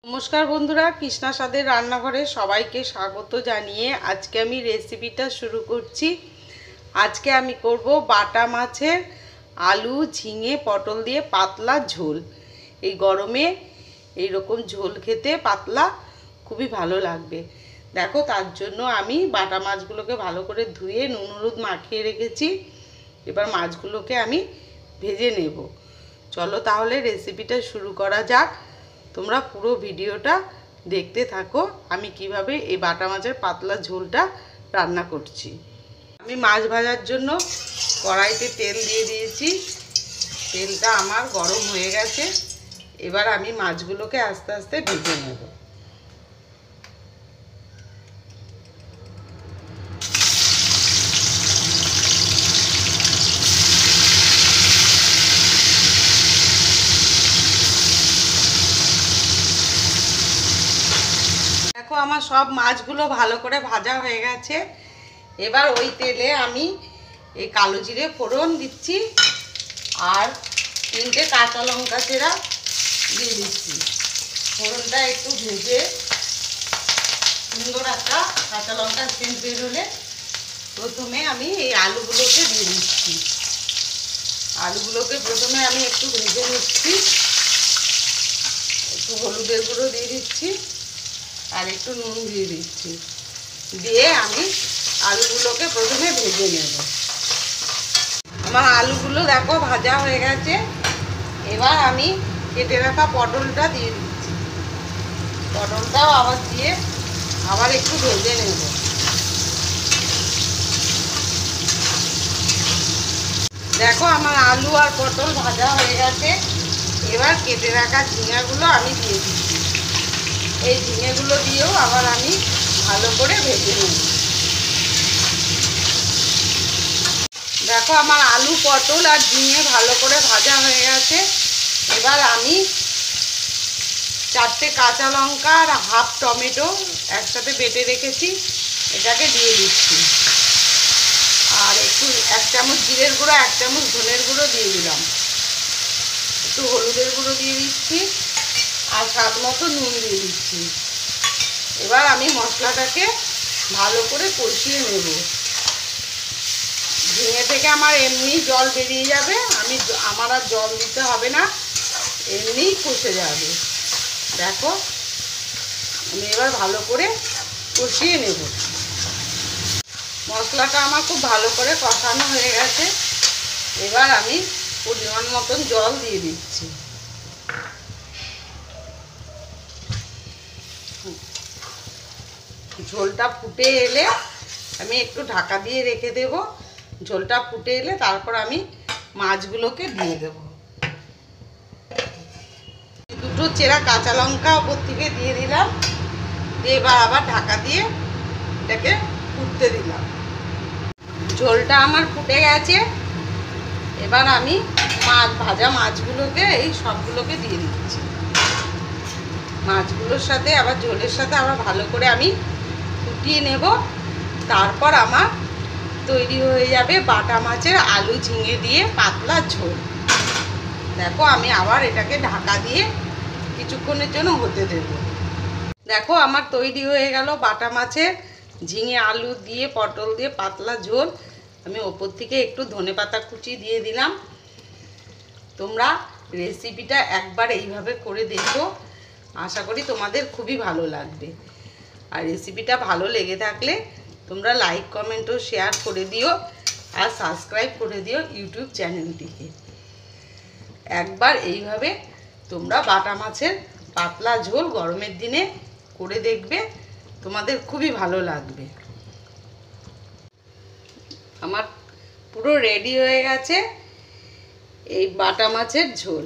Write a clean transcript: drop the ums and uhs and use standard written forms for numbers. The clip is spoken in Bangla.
নমস্কার বন্ধুরা, কৃষ্ণা স্বাদের রান্নাঘরে সবাইকে স্বাগত জানিয়ে আজকে আমি রেসিপিটা শুরু করছি। আজকে আমি করব বাটা মাছের আলু ঝিঙে পটল দিয়ে পাতলা ঝোল। এই গরমে এই রকম ঝোল খেতে পাতলা খুবই ভালো লাগবে। দেখো, তার জন্য আমি বাটা মাছগুলোকে ভালো করে ধুয়ে নুন হলুদ মাখিয়ে রেখেছি। এবার মাছগুলোকে আমি ভেজে নেব। চলো তাহলে রেসিপিটা শুরু করা যাক। তোমরা পুরো ভিডিওটা দেখতে থাকো আমি কিভাবে এই বাটা মাছের পাতলা ঝোলটা রান্না করছি। আমি মাছ ভাজার জন্য কড়াইতে তেল দিয়ে দিয়েছি। তেলটা আমার গরম হয়ে গেছে। এবার আমি মাছগুলোকে আস্তে আস্তে ভেজে নেব। দেখো, আমার সব মাছগুলো ভালো করে ভাজা হয়ে গেছে। এবার ওই তেলে আমি এই কালো জিরে ফোড়ন দিচ্ছি আর 3টে কাঁচা লঙ্কা চেরা দিয়ে দিচ্ছি। ফোড়নটা একটু ভেজে সুন্দর একটা কাঁচা লঙ্কার সেন্ট বের হলে প্রথমে আমি এই আলুগুলোকে দিয়ে দিচ্ছি। আলুগুলোকে প্রথমে আমি একটু ভেজে নিচ্ছি। একটু হলুদের গুঁড়ো দিয়ে দিচ্ছি আর একটু নুন দিয়ে দিচ্ছি। দিয়ে আমি আলুগুলোকে প্রথমে ভেজে নেব। আমার আলুগুলো দেখো ভাজা হয়ে গেছে। এবার আমি কেটে রাখা পটলটা দিয়ে দিচ্ছি। পটলটাও আবার দিয়ে আবার একটু ভেজে নেব। দেখো, আমার আলু আর পটল ভাজা হয়ে গেছে। এবার কেটে রাখা ঝিঙাগুলো আমি দিয়ে দিচ্ছি। এই ঝিঙেগুলো দিয়েও আবার আমি ভালো করে ভেজে নেব। দেখো, আমার আলু পটল আর ঝিঙে ভালো করে ভাজা হয়ে গেছে। এবার আমি 4টে কাঁচা লঙ্কা আর হাফ টমেটো একসাথে বেটে রেখেছি, এটাকে দিয়ে দিচ্ছি। আর একটু 1 চামচ জিরের গুঁড়ো 1 চামচ ধনের গুঁড়ো দিয়ে দিলাম। একটু হলুদের গুঁড়ো দিয়ে দিচ্ছি আর স্বাদ মতো নুন দিয়ে দিচ্ছি। এবার আমি মশলাটাকে ভালো করে কষিয়ে নেব। ঝিঙে থেকে আমার এমনি জল বেরিয়ে যাবে, আমার আর জল দিতে হবে না, এমনিই কষে যাবে। দেখো, আমি এবার ভালো করে কষিয়ে নেব। মশলাটা আমার খুব ভালো করে কষানো হয়ে গেছে। এবার আমি পরিমাণ মতন জল দিয়ে দিচ্ছি। ঝোলটা ফুটে এলে আমি একটু ঢাকা দিয়ে রেখে দেব। ঝোলটা ফুটে এলে তারপর আমি মাছগুলোকে দিয়ে দেব। 2টো চেরা কাঁচা লঙ্কা ওপর থেকে দিয়ে দিলাম। দিয়ে এবার আবার ঢাকা দিয়ে এটাকে ফুটতে দিলাম। ঝোলটা আমার ফুটে গেছে। এবার আমি ভাজা মাছগুলোকে এই সবগুলোকে দিয়ে দিচ্ছি। মাছগুলোর সাথে আবার ঝোলের সাথে আবার ভালো করে আমি ফুটিয়ে নেব। তারপর আমার তৈরি হয়ে যাবে বাটা মাছের আলু ঝিঙে দিয়ে পাতলা ঝোল। দেখো, আমি আবার এটাকে ঢাকা দিয়ে কিছুক্ষণের জন্য হতে দেব। দেখো, আমার তৈরি হয়ে গেল বাটা মাছের ঝিঙে আলু দিয়ে পটল দিয়ে পাতলা ঝোল। আমি ওপর থেকে একটু ধনেপাতা কুচি দিয়ে দিলাম। তোমরা রেসিপিটা একবার এইভাবে করে দেখো, আশা করি তোমাদের খুবই ভালো লাগবে। আর রেসিপিটা ভালো লেগে থাকলে তোমরা লাইক কমেন্ট ও শেয়ার করে দিও আর সাবস্ক্রাইব করে দিও ইউটিউব চ্যানেলটিকে। একবার এইভাবে তোমরা বাটা মাছের পাতলা ঝোল গরমের দিনে করে দেখবে, তোমাদের খুবই ভালো লাগবে। আমার পুরো রেডি হয়ে গেছে এই বাটা মাছের ঝোল।